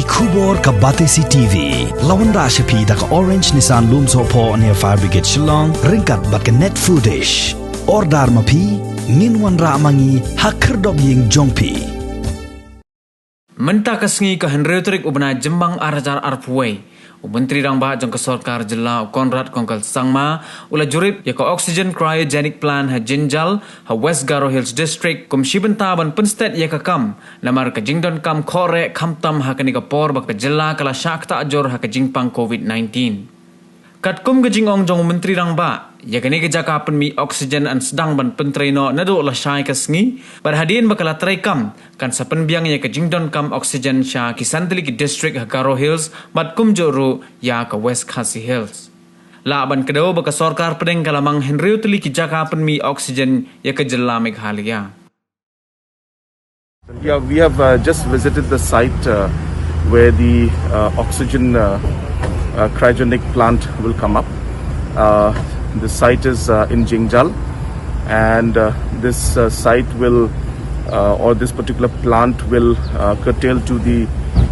Kubor ka Batesi TV. Lawan Rashapi da ka Orange Nissan Looms Hopo near Fire Brigade Shillong. Ringkat bat ka net footage. Ordar mapi. Minwan ra mangi hakerdog ying jongpi. Menta kasngi ka henreuterik ubna jembang arajar arpuai. Menteri Rang Bah jong kesorkar jela Konrad Kongkal Sangma ula jurip ya ka oxygen cryogenic plant ha Jingjal ha West Garo Hills District kum shibenta ban penstet ya ka kam lamar ka jingdon kam khore khamtam ha ka ni ka por bak ka jela kala shakta ajor ha ka jingpang COVID-19. Kat kum ka jingong jong Menteri Rang Bah ya ka ni ka Jaka Pynmih oxygen an sedang ban pentreno nado la syai kasngi berhadin bakala trai kam kan sa Pynbiang ya ka jingdon kam oxygen sha kisantli ki district ha Garo Hills bat kum joru ya ka West Khasi Hills. Laban kedau baka sorkar pedeng kalamang henriu tuli ki Jaka Pynmih oxygen ya ka jela Meghalaya. Yeah, we have just visited the site where the oxygen cryogenic plant will come up. The site is in Jingjal, and this site will, or this particular plant will curtail to the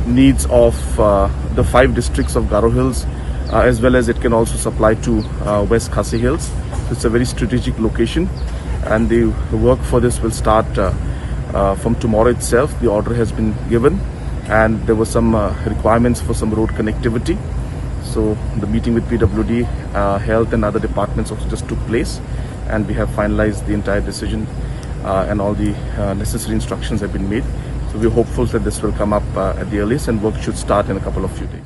needs of the 5 districts of Garo Hills, as well as it can also supply to West Khasi Hills. So it's a very strategic location, and the work for this will start from tomorrow itself. The order has been given, and there were some requirements for some road connectivity. So the meeting with PWD, health and other departments also just took place, and we have finalized the entire decision and all the necessary instructions have been made. So we're hopeful that this will come up at the earliest, and work should start in a couple of few days.